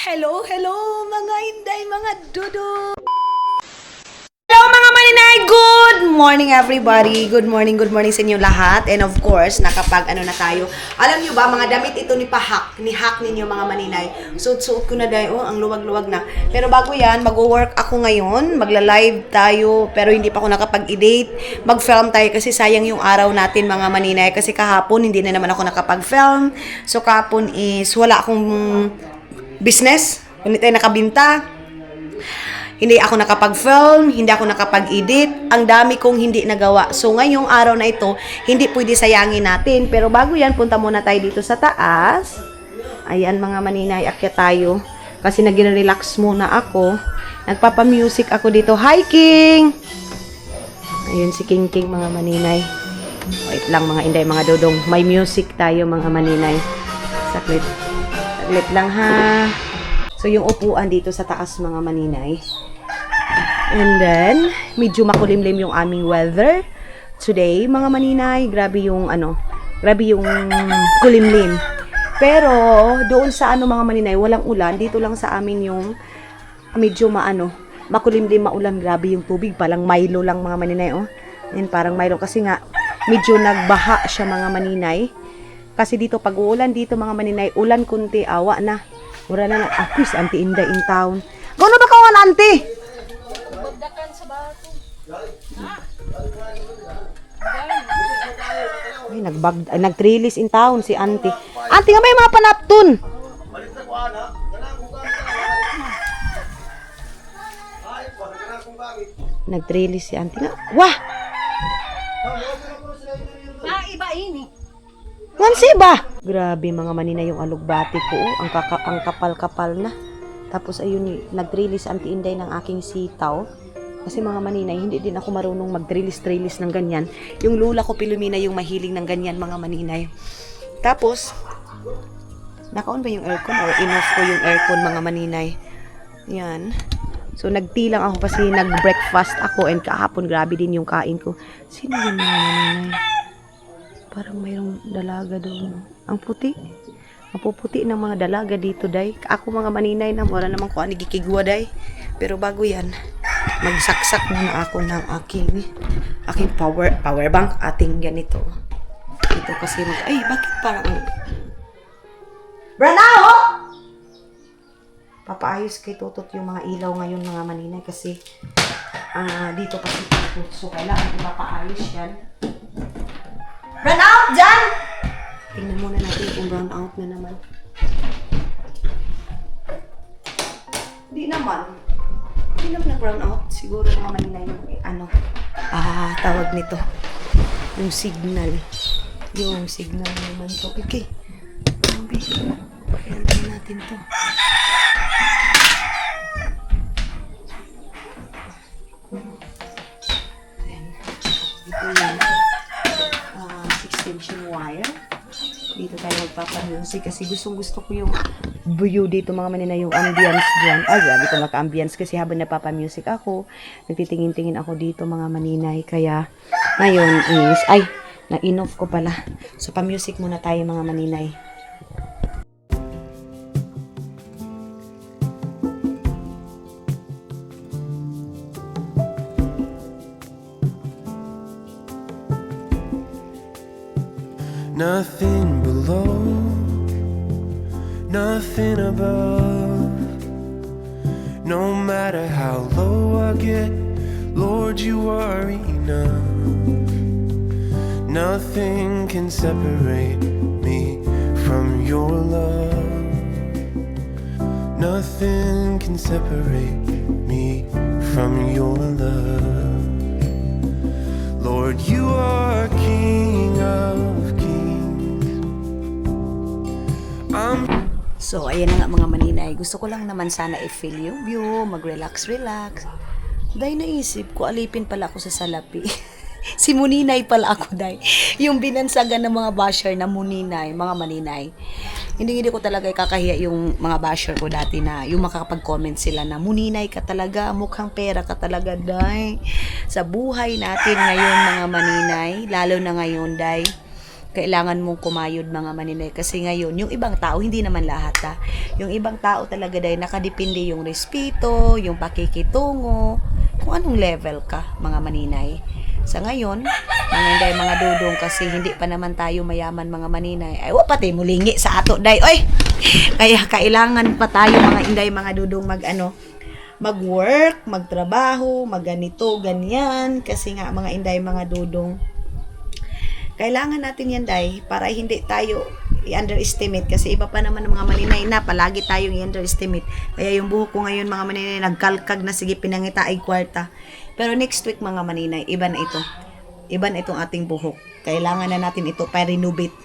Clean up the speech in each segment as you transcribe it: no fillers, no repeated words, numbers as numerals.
Hello, hello mga inday, mga dudu! Hello mga maninay! Good morning everybody! Good morning sa inyo lahat. And of course, nakapag na tayo. Alam nyo ba, mga damit ito ni hack ninyo mga maninay. Suot ko na dahil, ang luwag-luwag na. Pero bago yan, mag-work ako ngayon. Magla-live tayo, pero hindi pa ako nakapag-edit. Mag-film tayo kasi sayang yung araw natin mga maninay. Kasi kahapon, hindi na naman ako nakapag-film. So kahapon is, wala akong business. Hindi tayo nakabinta. Hindi ako nakapag-film, hindi ako nakapag-edit. Ang dami kong hindi nagawa. So, ngayong araw na ito, hindi pwede sayangin natin. Pero bago yan, punta muna tayo dito sa taas. Ayan, mga maninay, akyat tayo. Kasi nag-relax muna ako. Nagpapa-music ako dito. Hi, King! Ayun, si King King, mga maninay. Wait lang, mga inday, mga dodong. May music tayo, mga maninay. Saglit. Saglit lang, ha? So, yung upuan dito sa taas, mga maninay. And then, medyo makulimlim yung aming weather. Today, mga maninay, grabe yung kulimlim. Pero, doon sa mga maninay, walang ulan. Dito lang sa amin yung medyo makulimlim, maulan. Grabe yung tubig. Palang Milo lang, mga maninay, oh. And parang Milo. Kasi nga, medyo nagbaha siya, mga maninay. Kasi dito, pag uulan dito, mga maninay, ulan kunti, awa na. Mura na akis, Auntie Inday in town. Gano ba kawan, Auntie? Bagdakan sa bato. Ay, nag-trellis in town si Auntie. Auntie nga may mga panapton. Nag-trellis si Auntie nga. Wah! Iba ini. Nansi ba? Grabe mga maninay yung alugbati ko. Ang kapal-kapal na. Tapos ayun, nag-release Auntie Inday ng aking sitaw. Kasi mga maninay, hindi din ako marunong mag-release ng ganyan. Yung lula ko Pilumina yung mahiling ng ganyan, mga maninay. Tapos, naka-on ba yung aircon? Or in-off ko yung aircon, mga maninay. Yan. So, nagtilang ako kasi nag-breakfast ako. And kahapon, grabe din yung kain ko. Sino yun, mga maninay? Parang mayroong dalaga doon. Ang puti. Ang puputi ng mga dalaga dito, day. Ako mga maninay na, wala naman ko anigikigwa, day. Pero bago yan, magsaksak muna ako ng aking power bank. Ating ganito. Ito kasi ay, bakit parang Branao! Papaayos kay Tutot yung mga ilaw ngayon, mga maninay. Kasi, dito kasi Tutot. So, kailangan ipapaayos yan. Run out dyan! Tingnan muna natin kung run out na naman. Hindi naman nag-run out. Siguro mga manila yung tawag nito. Yung signal. Yung signal naman to. Okay. Ayan natin to. Ayan. Ito yung extension wire. Dito tayo magpapa-music kasi gusto ko yung view dito, mga maninay, yung ambience dyan. Ay, grabe ko naka-ambience kasi habang napapa-music ako, nagtitingin-tingin ako dito, mga maninay. Kaya, ngayon is, na-in-off ko pala. So, pa-music muna tayo, mga maninay. Nothing below, nothing above. No matter how low I get, Lord, you are enough. Nothing can separate me from your love. Nothing can separate me from your love. Lord, you are King of kings. So, ayan na nga, mga maninay. Gusto ko lang naman sana i-feel yung view, mag-relax. Dahil naisip ko, alipin pala ako sa salapi. Si Muninay pala ako, day. Yung binansagan ng mga basher na Muninay, mga maninay. Hindi ko talaga ikakahiya yung mga basher ko dati na yung makakapag-comment sila na Muninay ka talaga, mukhang pera ka talaga, day. Sa buhay natin ngayon, mga maninay, lalo na ngayon, day. kailangan mong kumayod mga maninay. Kasi ngayon, yung ibang tao, hindi naman lahat yung ibang tao talaga dahil nakadepende yung respeto, yung pakikitungo, kung anong level ka mga maninay. Sa ngayon, mga inday, mga dudong, kasi hindi pa naman tayo mayaman mga maninay. Ay, pati mulingi sa ato, day. Oy! Kaya kailangan pa tayo mga inday, mga dudong, mag-work, magtrabaho, magganito, ganyan. Kasi nga, mga inday, mga dudong, kailangan natin yan, day, para hindi tayo i-underestimate. Kasi iba pa naman ng mga maninay na palagi tayong i-underestimate. Kaya yung buhok ko ngayon, mga maninay, nagkalkag na, sige, pinangita ay kwarta. Pero next week, mga maninay, iba na ito. Iba na itong ating buhok. Kailangan na natin ito para renovate.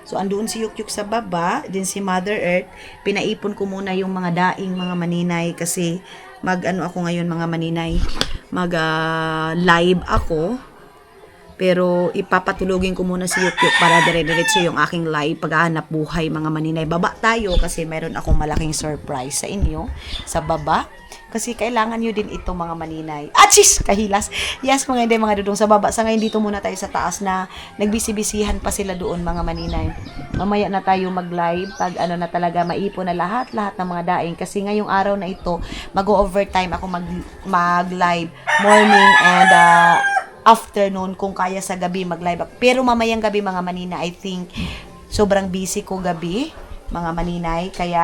So, andoon si Yukyuk sa baba, din si Mother Earth. Pinaipon ko muna yung mga daing, mga maninay, kasi ako ngayon, mga maninay, live ako. Pero ipapatulogin ko muna si Yukyuk para dire-diretso yung aking live paghahanap buhay, mga maninay. Baba tayo kasi meron akong malaking surprise sa inyo sa baba. Kasi kailangan nyo din ito, mga maninay. Achis! Kahilas! Yes, mga hindi, mga dudong sa baba. Sa ngayon, dito muna tayo sa taas na nagbisibisihan pa sila doon, mga maninay. Mamaya na tayo mag-live pag na talaga maipon na lahat ng mga daing. Kasi ngayong araw na ito, mag-overtime ako mag-live morning and afternoon kung kaya sa gabi mag-live. Pero mamayang gabi, mga maninay, I think sobrang busy ko gabi, mga maninay. Kaya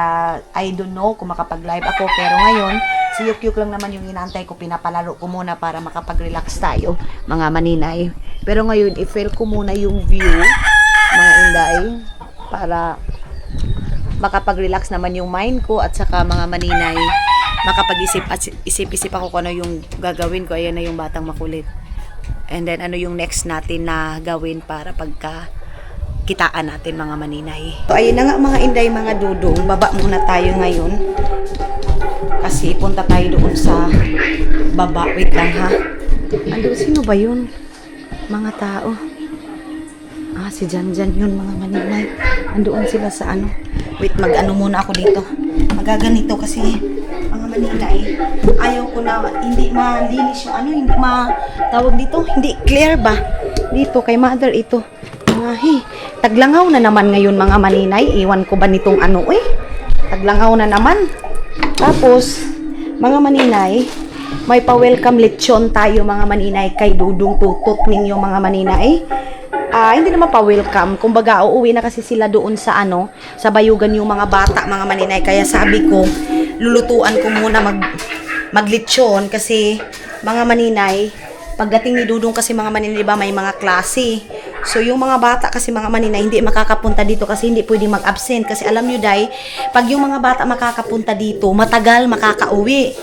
I don't know kung makapag-live ako. Pero ngayon, si Yukyuk lang naman yung inaantay ko. Pinapalaro ko muna para makapag-relax tayo, mga maninay. Pero ngayon, i-fail ko muna yung view, mga inday, para makapag-relax naman yung mind ko at saka, mga maninay, makapag-isip at isip-isip ako kung ano yung gagawin ko. Ayan na yung batang makulit. And then, ano yung next natin na gawin para kitaan natin, mga maninay. So, ayun na nga, mga inday, mga dudong. Baba muna tayo ngayon. Kasi punta tayo doon sa baba. Wait lang, ha? Sino ba yun? Mga tao. Si Janjan yun, mga maninay. Andoon sila sa Wait, muna ako dito. Magaganito kasi, mga maninay, ayaw ko na hindi malinis yung hindi tawag dito, hindi clear ba? Dito, kay Mother, ito. Taglangaw na naman ngayon, mga maninay. Iwan ko ba nitong Taglangaw na naman. Tapos, mga maninay, may pa-welcome lechon tayo, mga maninay, kay Dudong Tutot ninyo, mga maninay. Hindi naman pa-welcome. Kumbaga, uuwi na kasi sila doon sa sa bayugan yung mga bata, mga maninay. Kaya sabi ko, lulutuan ko muna maglechon kasi, mga maninay, pagdating ni Dudong kasi, mga maninay, diba, may mga klase. So, yung mga bata kasi, mga maninay, hindi makakapunta dito kasi hindi pwedeng mag-absent. Kasi alam nyo, day, pag yung mga bata makakapunta dito, matagal makakauwi.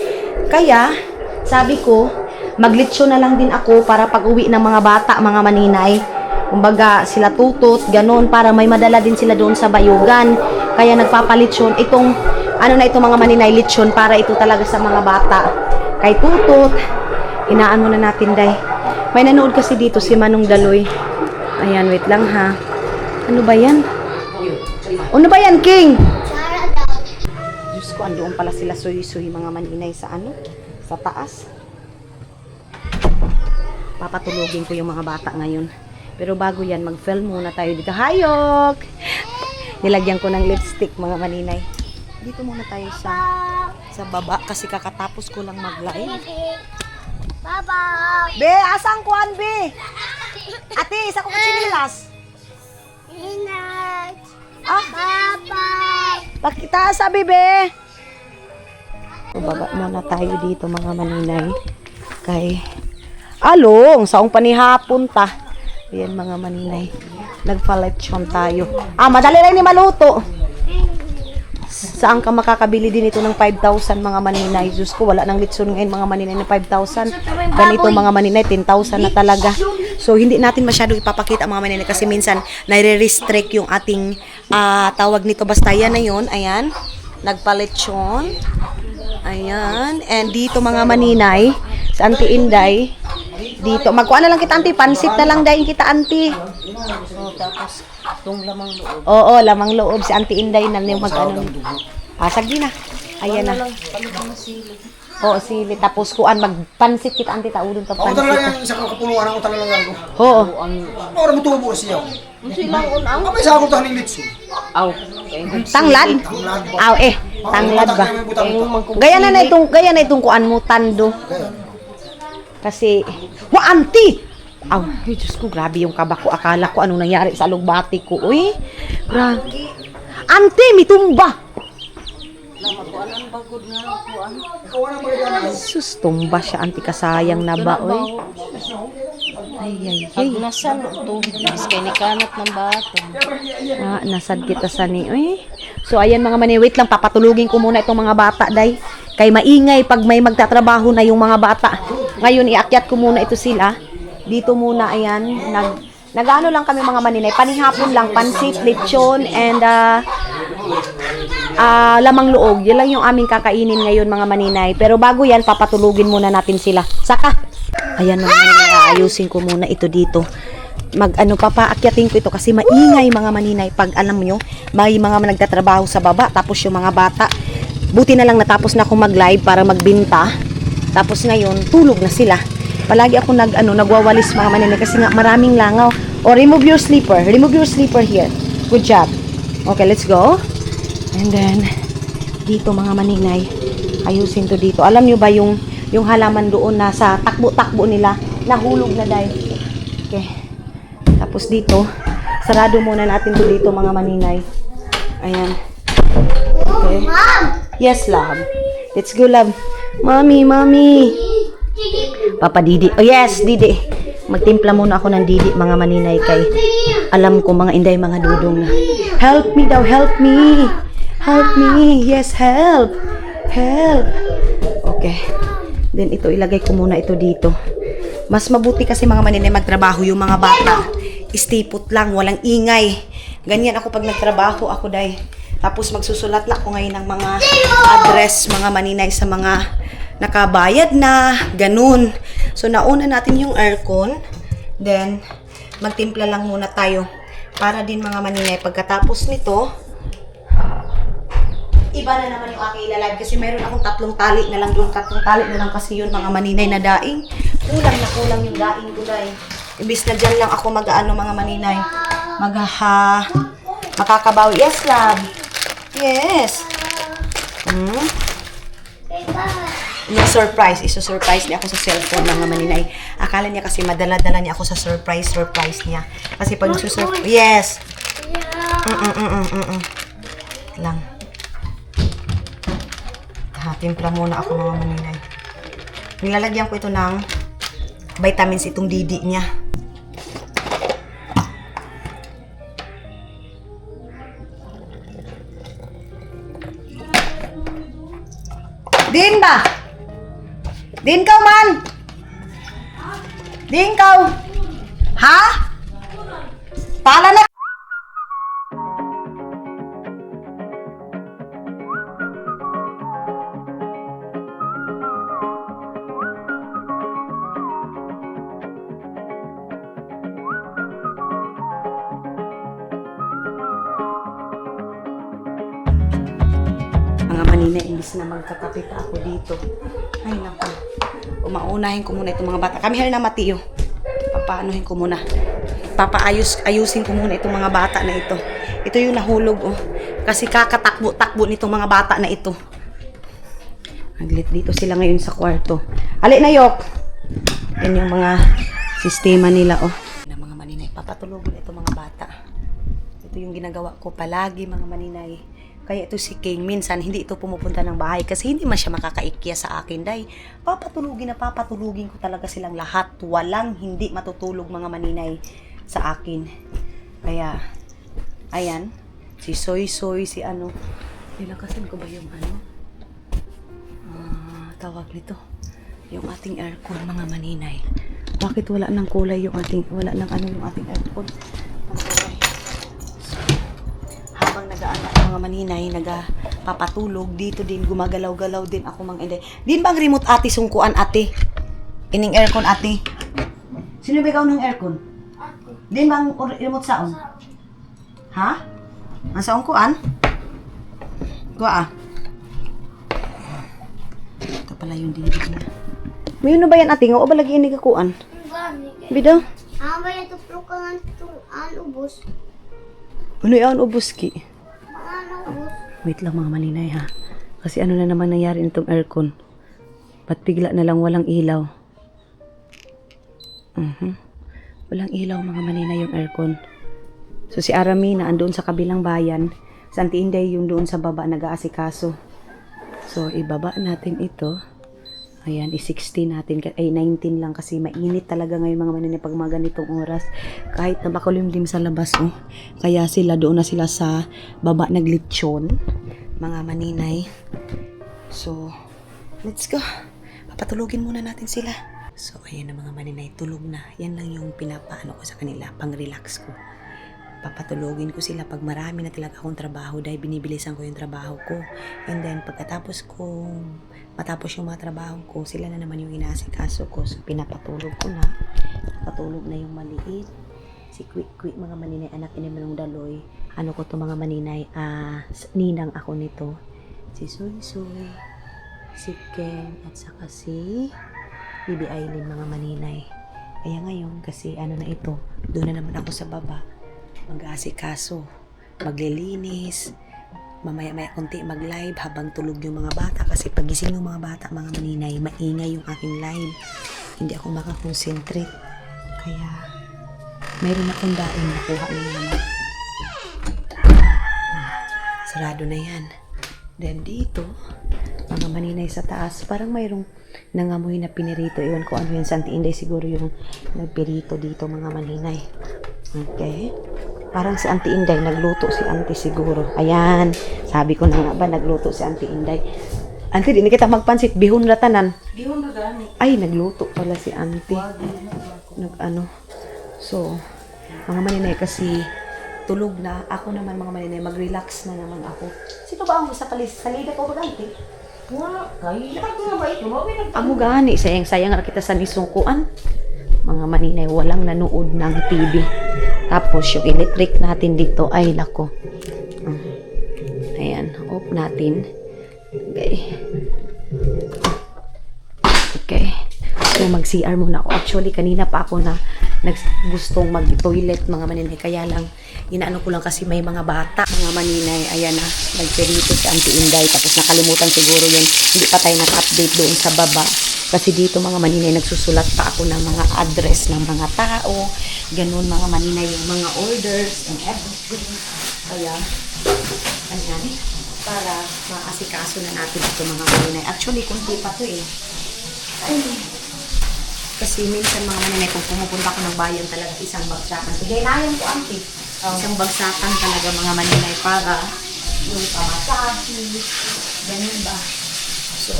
Kaya, sabi ko, maglitsyon na lang din ako para pag-uwi ng mga bata, mga maninay. Kumbaga, sila Tutot, ganun, para may madala din sila doon sa bayugan. Kaya nagpapalitsyon. Itong, itong mga maninay, litsyon para ito talaga sa mga bata. Kay Tutot, inaan muna natin, day. May nanood kasi dito si Manong Daloy. Ayan, wait lang, ha. Ano ba yan? Ano ba yan, King? Diyos ko, andoon pala sila suy-suy, mga maninay, sa sa taas. Papatulogin ko yung mga bata ngayon. Pero bago yan, mag-film muna tayo dito. Hayok! Nilagyan ko ng lipstick, mga maninay. Dito muna tayo sa baba kasi kakatapos ko lang mag-live. Baba! Be, asang kuan, Be? Ate, isa ko katsinilas. Inat! Baba! Pakita, sabi, Be. Baba muna tayo dito, mga maninay. Kay along, saong panihapon ta. Ayan, mga maninay. Nagpa-lechon tayo. Madali lang ni maluto. Saan ka makakabili din ito ng 5,000, mga maninay? Diyos ko, wala nang litson ngayon, mga maninay, ng 5,000. Ganito, mga maninay, 10,000 na talaga. So, hindi natin masyado ipapakita, mga maninay, kasi minsan, nare-restrict yung ating tawag nito. Basta yan na yun. Ayan. Nagpa-lechon. Ayan. And dito, mga maninay, sa Auntie Inday, dito, magkuha na lang kita, Auntie. Pansit na lang dahin kita, Auntie. Tapos, itong lamang loob. Oo, lamang loob. Si Auntie Inday na yung mag-ano. Sagdi na. Ayan na. Oo, sili. Tapos kuan, magpansit kita ang titaulong ka Ako talaga pansit. yung isa kang kapuluan ako talaga lang ako. Oo. Ora mo tubo siya. Silang unang. Kapay sa ako tahan ng litso. Aw. Tanglad? Tanglad ba? Aw tanglad ba? Gaya na itong kuan mo, tando. Kasi, auntie! Aw, Diyos ko, grabe yung kaba ko. Akala ko anong nangyari sa alugbati ko. Uy, grabe. Auntie, may tumba! Sus, tumba siya, auntie, kasayang na ba, uy? Ay. Nasan to? Mas kay ni kanat ng bata. Nasad kita sa ni, uy. So, ayan mga mani, wait lang, papatulugin ko muna itong mga bata, day. Kay maingay pag may magtatrabaho na yung mga bata. Ngayon, iakyat ko muna ito sila. Dito muna, ayan, nag-ano lang kami mga maninay, panihapon lang, pansit, lechon, and lamang loob. Yun lang yung aming kakainin ngayon mga maninay. Pero bago yan, papatulugin muna natin sila. Saka, ayan mga maninay, aayusin ko muna ito dito. Papaakyatin ko ito kasi maingay mga maninay. Pag alam nyo, may mga nagtatrabaho sa baba, tapos yung mga bata, buti na lang natapos na akong mag-live para magbinta. Tapos ngayon, tulog na sila. Palagi ako nagwawalis mga maninay kasi nga maraming langaw. O, remove your slipper here. Good job. Okay, let's go. And then, dito mga maninay, ayusin to dito. Alam nyo ba yung halaman doon na sa takbo-takbo nila, nahulog na dahil. Okay. Tapos dito, sarado muna natin to dito mga maninay. Ayan. Okay. Yes, love. Let's go, love. Mommy. Papa Didi. Oh, yes, Didi. Magtimpla muna ako ng Didi, mga maninay, kay alam ko mga inday, mga dudong na. Help me daw, help me. Help me. Yes, help. Okay. Then ito, ilagay ko muna ito dito. Mas mabuti kasi mga maninay magtrabaho yung mga bata. Stay put lang, walang ingay. Ganyan ako pag nagtrabaho ako, day. Tapos magsusulat lang ako ngayon ng mga address, mga maninay, sa mga nakabayad na, ganun. So, nauna natin yung aircon. Then, magtimpla lang muna tayo. Para din mga maninay, pagkatapos nito, iba na naman yung aking ilalive. Kasi mayroon akong 3 tali na lang doon. 3 tali na lang kasi yun mga maninay na daing. Kulang yung daing ko, day. Ibis na dyan lang ako mag-ano mga maninay. Makakabawi. Yes, love. Yes. Yung surprise, iso-surprise niya ako sa cellphone mga maninay. Akala niya kasi madala-dala niya ako sa surprise niya. Kasi pag susurprise, yes. Lang. Timpla muna ako mga maninay. Nilalagyan ko ito ng vitamins itong Didi niya. Din ba? Din ka man? Din ka? Ha? Pala na. Mga maninay, imbis na magkakape pa ako dito. Ay, naku. Umaunahin ko muna itong mga bata. Kami na Mateo. Papaanuhin ko muna. Ayusin ko muna itong mga bata na ito. Ito yung nahulog, oh. Kasi kakatakbo-takbo nitong mga bata na ito. Naglit dito sila ngayon sa kwarto. Ali na, Yok. Yan yung mga sistema nila, oh. Mga maninay, papatulogin itong mga bata. Ito yung ginagawa ko palagi, mga maninay. Kaya ito si King, minsan hindi ito pumupunta ng bahay kasi hindi man siya makakaikya sa akin. Dahil papatulugin ko talaga silang lahat. Walang hindi matutulog mga maninay sa akin. Kaya, ayan, si Soy, si ano. Nilakasan ko ba yung ano? Tawag nito. Yung ating aircon mga maninay. Bakit wala ng kulay yung ating, wala ng ano yung ating aircon? Habang nag-aanak mga maninay, nagpapatulog dito din, gumagalaw-galaw din ako mga inday. Din bang remote ate sungkuan ate? Ining aircon ate? Sino ba ikaw ng aircon? Din bang remote saon? Ha? Ang saon kuan? Kuha ah. pala yung dili niya. May ano ba yan ate? O ba lagi ini kakuan? Bidaw? Ba yung tuplok ka nga itong ubos? Ano yan ubos ki? Ubos? Wait lang mga maninay ha. Kasi ano na naman nangyari nitong aircon. Ba't bigla na lang walang ilaw? Walang ilaw mga maninay yung aircon. So si Arami na andoon sa kabilang bayan. Si Auntie Inday yung doon sa baba nag-aasikaso. So ibaba natin ito. Ayan, i-16 natin. Ay 19 lang kasi mainit talaga ngayon mga maninay pag mga ganitong oras. Kahit na makulimlim sa labas oh. Kaya sila doon na sila sa baba naglitsyon. Mga maninay. So, let's go. Papatulogin muna natin sila. So, ayan na mga maninay. Tulog na. Yan lang yung pinapaano ko sa kanila. Pang-relax ko. Papatulogin ko sila pag marami na talaga akong trabaho dahil binibilisan ko yung trabaho ko. And then, pagkatapos ko matapos yung mga trabaho ko, sila na naman yung inaasikaso ko. So, pinapatulog ko na. Napatulog na yung maliit. Si Quick mga maninay, anak ni Manong Daloy. Ano ko to mga maninay, ninang ako nito. Si Soy, si Ken, at saka si Bibi Aileen mga maninay. Kaya ngayon, kasi ano na ito, doon na naman ako sa baba. Mag-aasikaso, maglilinis, mamaya-maya konti mag-live habang tulog yung mga bata. Kasi pagising ng mga bata, mga maninay, maingay yung aking live. Hindi ako makakonsentrate. Kaya, mayroon akong daing nakuha na naman. Sarado na yan. Then dito, mga maninay sa taas, parang mayroong nangamoy na pinirito. Iwan ko ano yan sa Auntie Inday, siguro yung nagpirito dito mga maninay. Okay. Parang si Auntie Inday, nagluto si Auntie siguro. Ayan, sabi ko na nga ba, nagluto si Auntie Inday. Auntie, di na kita magpansit, bihon na tanan. Bihon na gani. Ay, nagluto pala si Auntie. So, mga maninay kasi tulog na. Ako naman mga maninay, mag-relax na naman ako. Sino ba ang sa salida ko ba ganti? Amo gani, sayang ra kita sa nisungkuan. Mga maninay, walang nanood ng TV. Tapos yung electric natin dito, ay lako. Ayan, off natin. Okay. So, mag-CR muna ako. Actually, kanina pa ako na gustong mag-toilet, mga maninay. Kaya lang, inaano ko lang kasi may mga bata. Mga maninay, ayan na, nagperito si Auntie Inday. Tapos nakalimutan siguro yun. Hindi pa tayo naka-update doon sa baba. Kasi dito, mga maninay, nagsusulat pa ako ng mga address ng mga tao. Ganun, mga maninay, yung mga orders and everything. Kaya, ayan, para maasikaso na natin ito, mga maninay. Actually, kunti pa to eh. Ay, kasi minsan mga maninay, kung pumupunta ko ng bayan talaga isang bagsakan. Igainayan ko, Auntie. Isang bagsakan talaga mga maninay para yung pamasahe. Ganun ba? So,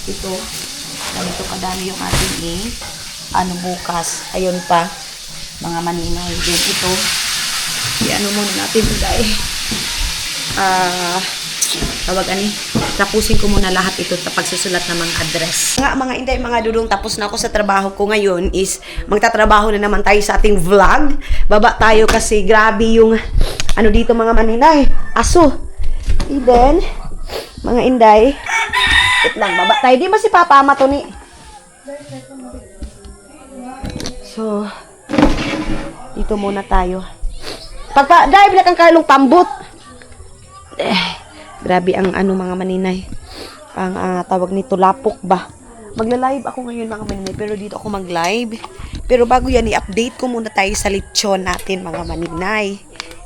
ito, ganito kadami yung ating bukas. Ayun pa, mga maninay. Then ito, i-ano muna natin dahil tapusin ko muna lahat ito sa pagsusulat ng mga address. Mga Inday, mga dudong, tapos na ako sa trabaho ko ngayon is magtatrabaho na naman tayo sa ating vlog. Baba tayo kasi grabe yung dito mga maninay. Aso. And then, mga Inday, wait lang, baba tayo. Di ba si Papa Ama to ni? So, dito muna tayo. Dive na kang kalong pambot. Grabe ang mga maninay. Ang tawag nito, lapok ba? Magla-live ako ngayon mga maninay, pero dito ako mag-live. Pero bago yan, i-update ko muna tayo sa lechon natin mga maninay.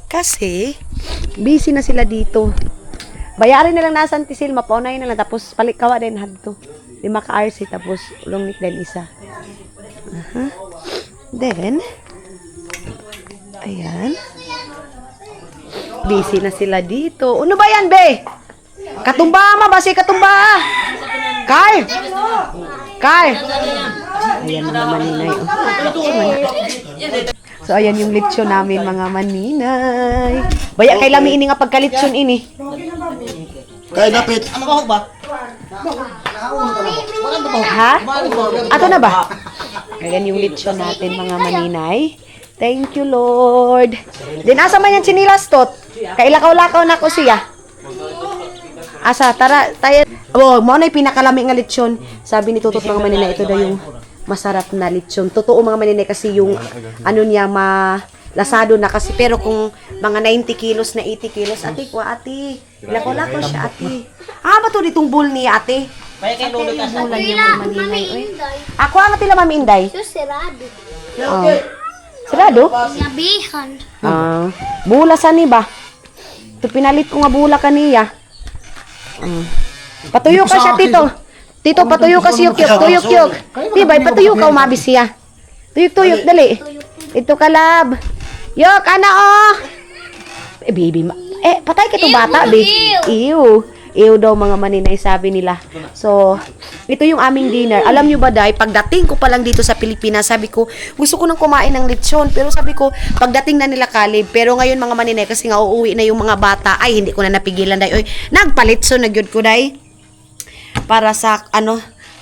Kasi, busy na sila dito. Bayarin na lang na Auntie Sil, mapaunay na lang. Tapos, palikawa din hadto. 5 ka-RC, tapos ulongnik din isa. Then, ayan. Busy na sila dito. Ano ba yan, be? Katumba, basi katumba. Kay! Ayan mga maninay. So, ayan yung lechon namin, mga maninay. Baya, kay lami ini nga pagka-lechon ini. Kaya dapat. Ano ba ba? Ha? Ato na ba? Ayan yung lechon natin, mga maninay. Thank you, Lord. Din asa man yung chinilas tot? Kailakaw-lakaw na ko siya. Asa, tara, tayo. Oh, mo na pinakalami nga lechon. Sabi ni Tutot mga maninay, ito daw yung masarap na lechon. Totoo mga maninay kasi yung ano niya lasado na kasi, pero kung mga 90 kilos na 80 kilos, ate, ate. Lako-lako siya, ate. Ba to ditong bowl niya, ate? Kaya kay lolo ka sa. Bulan niya mga maninay, oy. Inday. Ako ang tila Mami Inday. So, sirado. Oh. Sarado? Nabihan. Bulasan ni ba? Ito pinalit ko nga bula kaniya. Patuyo ka siya, Tito. Tito, patuyo ka siya, tuyok-tuyok. Tibay, patuyo ka, umabis siya. Tuyok-tuyok, dali. Ito ka, lab. Yok, ana, oh. Baby, patay ka itong bata, baby. Ew daw mga maninay, sabi nila. So, ito yung aming dinner. Alam nyo ba, Day, pagdating ko pa lang dito sa Pilipinas, sabi ko, gusto ko nang kumain ng lechon. Pero sabi ko, pagdating na nila Kalib, pero ngayon mga maninay, kasi nga uuwi na yung mga bata, ay, hindi ko na napigilan, Day. Oy, nagpalitson na gyud ko, Day. Para sa,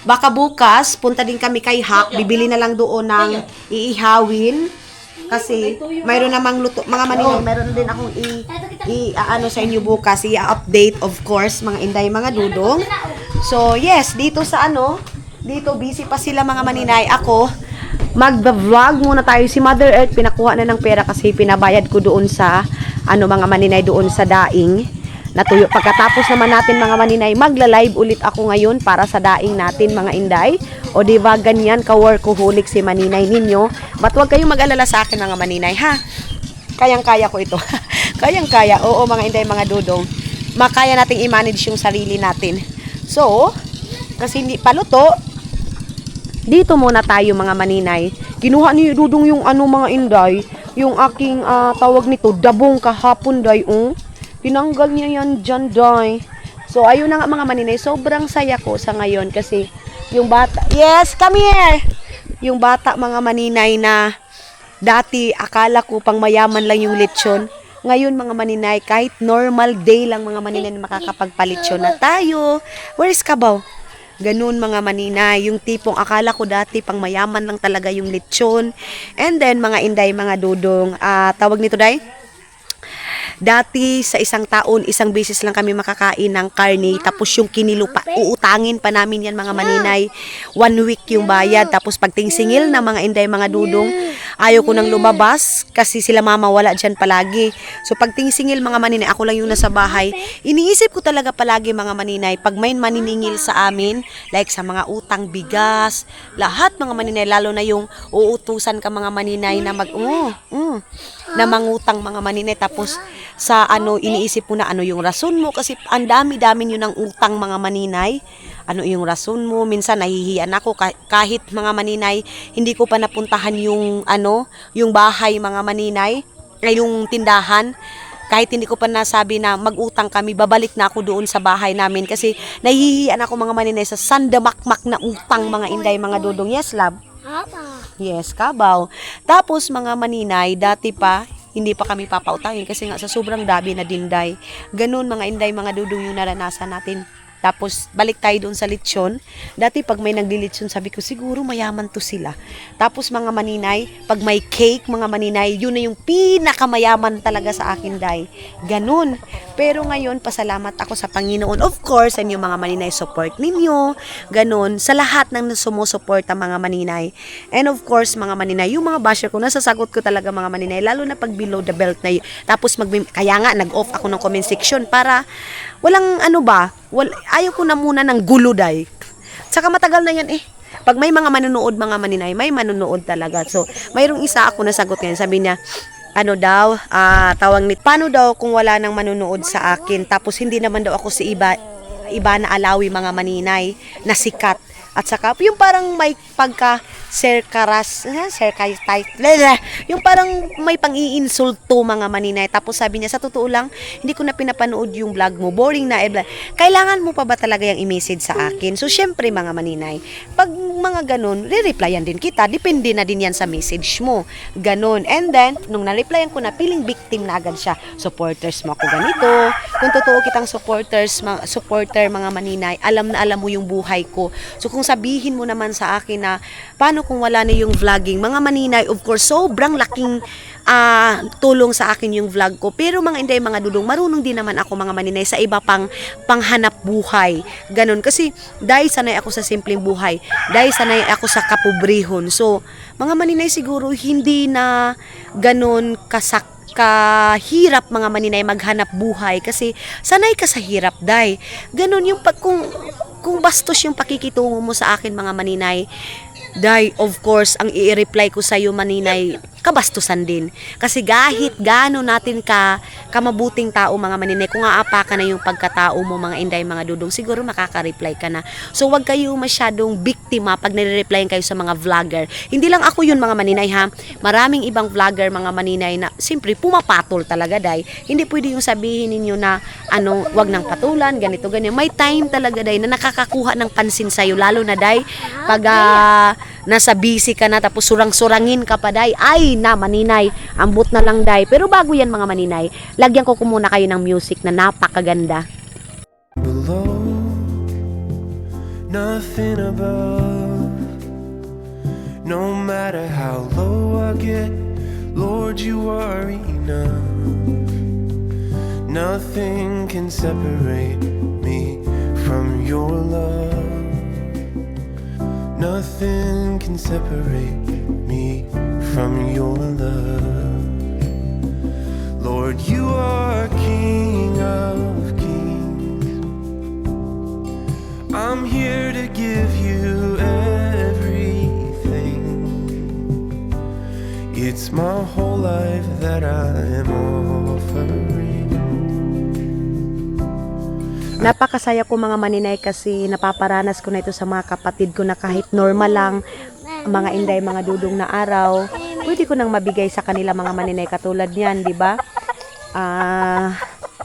baka bukas, punta din kami kay Hak, bibili na lang doon ng iihawin. Kasi mayroon namang luto, mga maninay, mayroon din akong sa inyo bukas, i-update of course, mga Inday, mga dudong. So, yes, dito sa dito busy pa sila mga maninay. Ako, mag-vlog muna tayo. Si Mother Earth, pinakuha na ng pera kasi pinabayad ko doon sa, mga maninay doon sa daing. Natuyo. Pagkatapos naman natin mga maninay, magla-live ulit ako ngayon para sa daing natin mga Inday. O diba ganyan ka-workaholic si maninay ninyo. But huwag kayong mag-alala sa akin mga maninay, ha? Kayang-kaya ko ito. Kayang-kaya. Oo mga Inday, mga dudong. Makaya nating i-manage yung sarili natin. So, kasi hindi paluto, dito muna tayo mga maninay. Kinuha ni Dudong yung mga Inday, yung aking tawag nito, dabong kahapon, Day. Tinanggal niya yan dyan, Day. So, ayun na nga mga maninay. Sobrang saya ko sa ngayon kasi yung bata, yes, come here! Yung bata mga maninay na dati akala ko pang mayaman lang yung lechon. Ngayon mga maninay, kahit normal day lang mga maninay na makakapagpalitsyon na tayo. Where is Kabaw? Ganun mga maninay, yung tipong akala ko dati pang mayaman lang talaga yung lechon. And then mga Inday, mga dudong, tawag nito, Day? Dati sa isang taon, isang beses lang kami makakain ng karne, tapos yung kinilupa, uutangin pa namin yan mga maninay. 1 week yung bayad, tapos pagtingsingil na mga Inday, mga dudong, ayaw ko nang lumabas kasi sila mama wala dyan palagi. So pagtingsingil mga maninay, ako lang yung nasa bahay. Iniisip ko talaga palagi mga maninay, pag may maniningil sa amin, like sa mga utang, bigas, lahat mga maninay, lalo na yung uutusan ka mga maninay na na mangutang mga maninay, tapos sa iniisip mo na yung rason mo kasi ang dami-dami yun ng utang mga maninay. Ano yung rason mo? Minsan nahihiyan ako kahit mga maninay, hindi ko pa napuntahan yung yung bahay mga maninay, ay yung tindahan. Kahit hindi ko pa nasabi na mag-utang kami, babalik na ako doon sa bahay namin kasi nahihiyan ako mga maninay sa sandamakmak na utang mga Inday, mga dudong. Yes, love? Yes, Kabaw. Tapos mga maninay, dati pa, hindi pa kami papautangin kasi nga sa sobrang dami na dinday. Ganun mga Inday, mga dudong yung naranasan natin. Tapos, balik tayo doon sa lechon. Dati, pag may naglilechon, sabi ko, siguro mayaman to sila. Tapos, mga maninay, pag may cake, mga maninay, yun na yung pinakamayaman talaga sa akin, Day. Ganun. Pero ngayon, pasalamat ako sa Panginoon. Of course, and yung mga maninay, support ninyo. Ganun. Sa lahat ng sumusuporta mga maninay. And of course, mga maninay, yung mga basher ko, nasasagot ko talaga mga maninay, lalo na pag below the belt na yun. Tapos, kaya nga, nag-off ako ng comment section para walang ayaw ko na muna ng gulo, Day. Saka matagal na yan Pag may mga manunood mga maninay, may manunood talaga. So, mayroong isa ako nasagot ngayon. Sabi niya, tawag nito, paano daw kung wala nang manunood sa akin? Tapos hindi naman daw ako si iba na alawi mga maninay na sikat. At saka, yung parang may yung parang may pang-iinsulto mga maninay. Tapos sabi niya, sa totoo lang, hindi ko na pinapanood yung vlog mo. Boring na, kailangan mo pa ba talaga yung i-message sa akin? So, syempre mga maninay, pag mga ganun, re-replyan din kita. Depende na din yan sa message mo. Ganun. And then, nung na-replyan ko na, feeling victim na agad siya. Supporters mo ako ganito. Kung totoo kitang supporter mga maninay, alam na alam mo yung buhay ko. So, kung sabihin mo naman sa akin na paano kung wala na yung vlogging. Mga maninay, of course, sobrang laking tulong sa akin yung vlog ko. Pero mga inday, mga dudong, marunong din naman ako mga maninay sa iba pang panghanap buhay. Ganon. Kasi dahil sanay ako sa simpleng buhay. Dahil sanay ako sa kapobrehon. So, mga maninay siguro hindi na ganon kahirap mga maninay maghanap buhay kasi sanay ka sa hirap, day. Ganon yung kung bastos yung pakikitungo mo sa akin mga maninay, day, of course, ang i-reply ko sa iyo maninay, kabastusan din. Kasi kahit gaano natin kamabuting tao mga maninay, kung aapa ka na yung pagkatao mo mga inday, mga dudong, siguro makaka-reply ka na. So wag kayo masyadong biktima pag nire-replyan kayo sa mga vlogger. Hindi lang ako yun mga maninay ha. Maraming ibang vlogger mga maninay na simpre pumapatol talaga, day. Hindi pwede yung sabihin ninyo na wag nang patulan, ganito ganyan. May time talaga, day, na nakakakuha ng pansin sa iyo, lalo na, day, pag nasa busy ka na tapos surang-surangin ka pa, day. Ay na maninay, ambot na lang, day. Pero bago yan mga maninay, lagyan ko muna kayo ng music na napakaganda. Below, nothing above. No matter how low I get, Lord, you are enough. Nothing can separate me from your love. Nothing can separate me from your love. Lord, you are King of kings. I'm here to give you everything. It's my whole life that I am offering. Napakasaya ko mga maninay kasi napaparanas ko na ito sa mga kapatid ko na kahit normal lang mga inday, mga dudong na araw, pwede ko nang mabigay sa kanila mga maninay katulad niyan, di ba?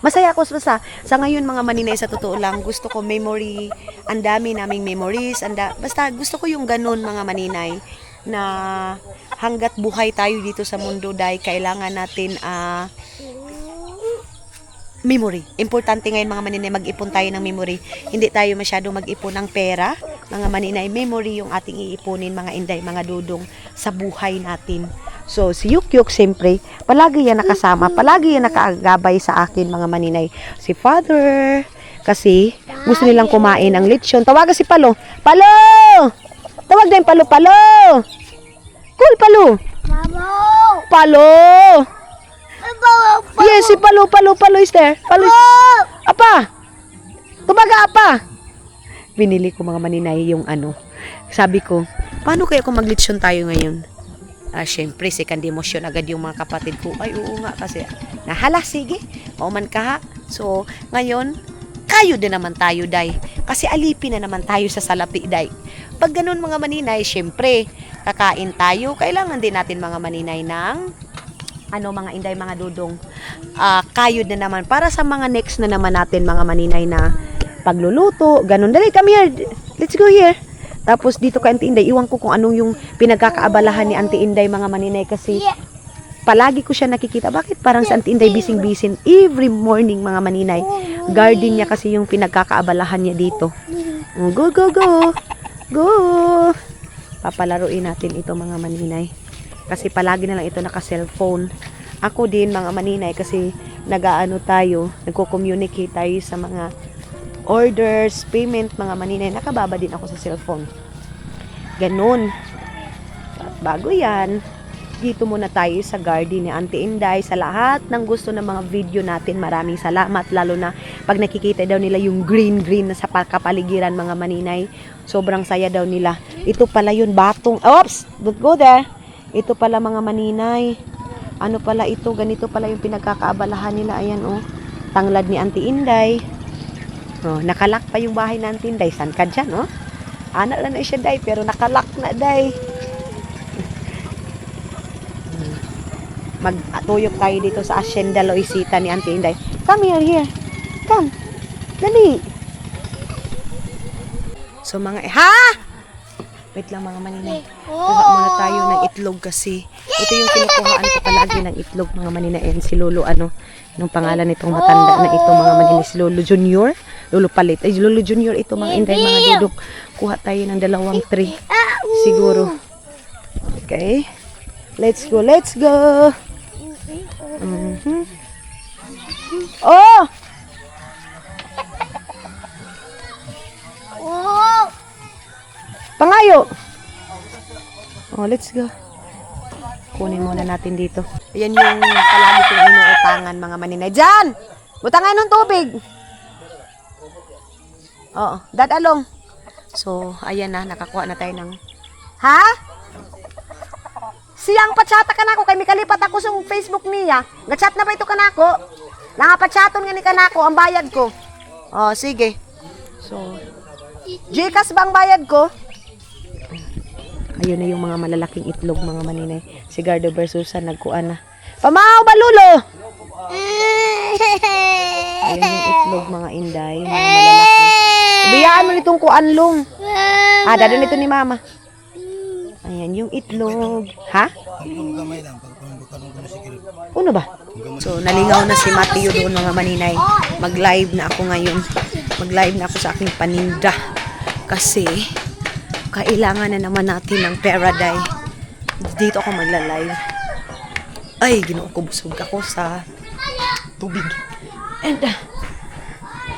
Masaya ako sa ngayon mga maninay, sa totoo lang, gusto ko memory, ang dami naming memories, basta gusto ko yung ganun mga maninay, na hanggat buhay tayo dito sa mundo, dahil kailangan natin memory. Importante ngayon mga maninay, mag-ipon tayo ng memory. Hindi tayo masyadong mag-ipon ng pera. Mga maninay, memory yung ating iipunin mga inday, mga dudong sa buhay natin. So, si Yukyuk, siyempre, palagi yan nakasama, palagi yan nakaagabay sa akin mga maninay. Si Father, kasi gusto nilang kumain ng lechon. Tawagan si Palo. Palo! Tawag din Palo, Palo! Cool, Palo! Palo! Yes, si Palo is there. Palo is... Apa! Tumaga, apa! Binili ko mga maninay yung Sabi ko, paano kaya kung maglitsyon tayo ngayon? Syempre, second emotion agad yung mga kapatid ko. Ay, oo nga, kasi nahala, sige. Pauman ka ha. So, ngayon, kayo din naman tayo, day. Kasi alipin na naman tayo sa salapi, day. Pag ganun mga maninay, syempre, kakain tayo. Kailangan din natin mga maninay ng mga inday, mga dudong, kayod na naman para sa mga next na naman natin mga maninay na pagluluto, ganun. Dali, come here, let's go here. Tapos dito kay Auntie Inday, iwan ko kung anong yung pinagkakaabalahan ni Auntie Inday mga maninay, kasi palagi ko siya nakikita. Bakit parang si Auntie Inday bising-bising every morning mga maninay? Garden niya kasi yung pinagkakaabalahan niya dito. Go, go, go, go. Papalaruin natin ito mga maninay. Kasi palagi na lang ito naka-cellphone. Ako din mga maninay, kasi nagko-communicate tayo sa mga orders, payment mga maninay. Nakababa din ako sa cellphone. Ganun. At bago yan, dito muna tayo sa garden ni Auntie Inday. Sa lahat ng gusto ng mga video natin, maraming salamat. Lalo na pag nakikita daw nila yung green na sa kapaligiran mga maninay. Sobrang saya daw nila. Ito pala yun, batong. Oops! Don't go there. Ito pala mga maninay. Ano pala ito? Ganito pala yung pinagkakaabalahan nila. Ayan tanglad ni Auntie Inday. Nakalak pa yung bahay ni Auntie Inday. San ka dyan, Anak lang na siya, day. Pero nakalak na, day. Magtuyok tayo dito sa Hacienda Loisita ni Auntie Inday. Come here. Come. Dali. So mga... Ha? Wait lang mga maninay. Kuha muna tayo ng itlog kasi ito yung kinukuhaan ko palagi ng itlog mga maninay. Ayan si Lolo, nung pangalan nitong matanda na ito mga maninay, si Lolo Junior. Lolo Palit. Ay, Lolo Junior ito mga inday, mga dudok. Kuha tayo ng 2 tray. Siguro. Okay. Let's go, let's go. Oh! Oh! Pangayo! Oh, let's go. Kunin muna natin dito. Ayan yung palagi kong inuutangan, mga maninay. Diyan! Butangan ng tubig! Oo, dadalong. So, ayan na, nakakuha na tayo ng... Ha? Siyang patsata ka na ako, kay mikalipat ako sa Facebook niya. Nag-chat na ba ito ka na ako? Nangapatsyaton nga ni ka na ako, ang bayad ko. Oh, sige. So, Gcash ba ang bayad ko? Ayun na yung mga malalaking itlog, mga maninay. Si Gardo versus nagkuan na. Pamaw, balulo! Ayun yung itlog, mga inday, mga malalaki. Biyaan mo nitong kuanlong. Ah, dada nito ni mama. Ayan yung itlog. Ha? Ano ba? So, nalingaw na si Matthew doon, mga maninay. Mag-live na ako ngayon. Mag-live na ako sa aking paninda. Kasi, kailangan na naman natin ng paradise. Dito ako magla-live. Ay, ginoo ko, busog ako sa tubig. And,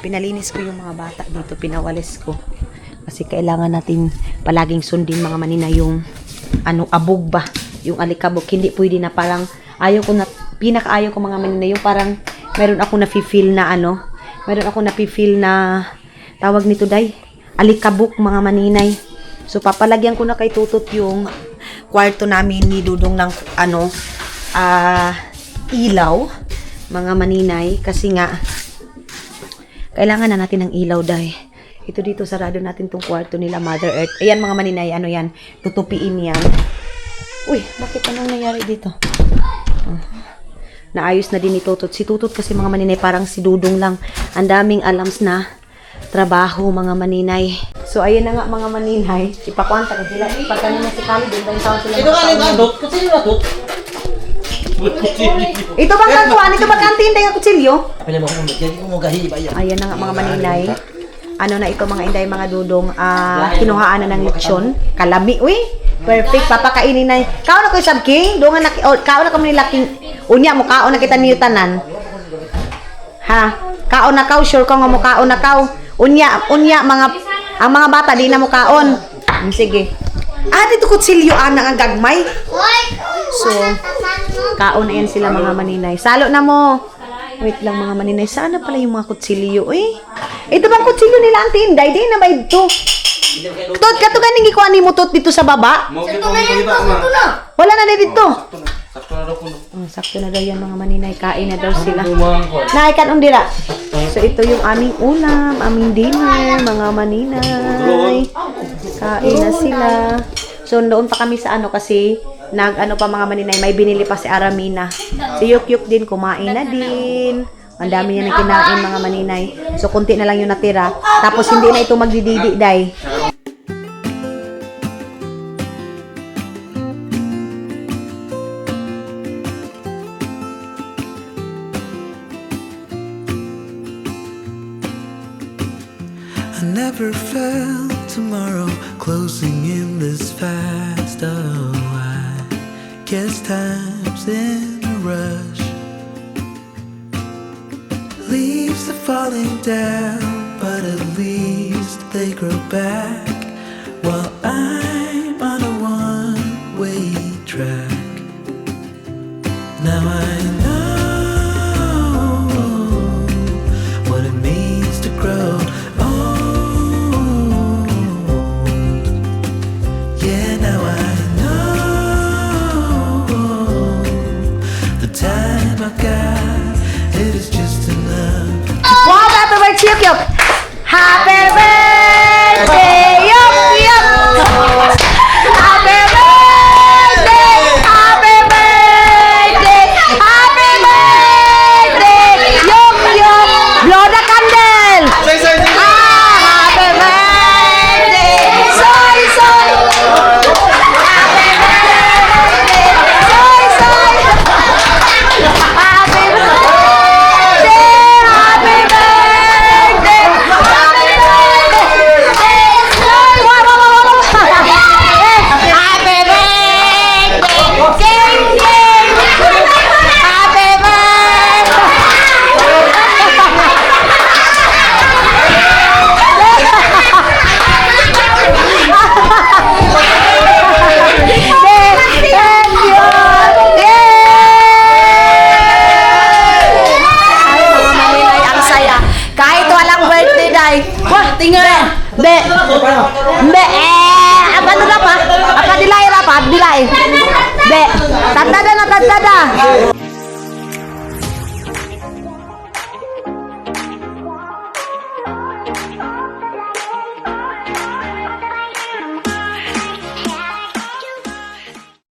pinalinis ko yung mga bata dito, pinawalis ko. Kasi kailangan natin palaging sundin, mga manina, yung abog ba, yung alikabok. Hindi pwede na parang, pinakaayaw ko, mga manina, yung parang meron ako nafe-feel na tawag nito, day, alikabok, mga maninay. So, papalagyan ko na kay Tutot yung kwarto namin ni Dudong ng ilaw, mga maninay, kasi nga kailangan na natin ng ilaw, day. Ito dito, sarado natin tong kwarto nila Mother Earth. Ayan, mga maninay, yan, tutupiin yan. Uy, bakit anong nangyari dito? Naayos na din ni Tutot. Si Tutot kasi, mga maninay, parang si Dudong lang. Ang daming alams na trabaho, mga maninay. So, ayun na nga, mga maninay. Ipakwanta ko sila. Pagkanin na si Kali, doon tayong tawag sila. Ito ka rin, Dot. Kasi na to. Ito bang kantuan? Ito bang kantinday ang kutsilyo? Apila mo kung hindi mo gahi ba yan? Ayan na nga, mga maninay. Ano na ito, mga inday, mga dudong, kinuhaan na ng lechon. Kalami, uy. Perfect, papakainin na. Kaon na ko yung sabking. Kaon na kami nilaking. Unya mo, kaon na kita niyo tanan. Ha? Kaon na kaw, sure ka nga mo kaon na kaw. Unya, ang mga bata, di na mo kaon. Sige. Dito kutsilyo, ang gagmay. So, kaon na yan sila, mga maninay. Salo na mo. Wait lang, mga maninay. Sana pala yung mga kutsilyo, eh. Ito bang kutsilyo nila, Auntie Inday? Di na ba ito? Tot, kato ganing ikuha ni mo, Tot, dito sa baba? Wala na na dito. Sakto na daw yan, mga maninay. Kain na daw sila. Naikan dira. So, ito yung aming ulam, aming dinner, mga maninay. Kain na sila. So, doon pa kami sa kasi pa, mga maninay, may binili pa si Aramina. Si Yukyuk din, kumain na din. Ang dami niya na kinain, mga maninay. So, kunti na lang yung natira. Tapos, hindi na ito magdididi, day. I never felt tomorrow closing in this fast. Oh, I guess time's in a rush. Leaves are falling down, but at least they grow back. While I'm on a one-way track. Now I know what it means to grow. Wow, happy birthday, Yukyuk! Happy birthday, Yukyuk! Mbe, apa tu apa? Apa dilay rapat? Dilay. Be, tanda na.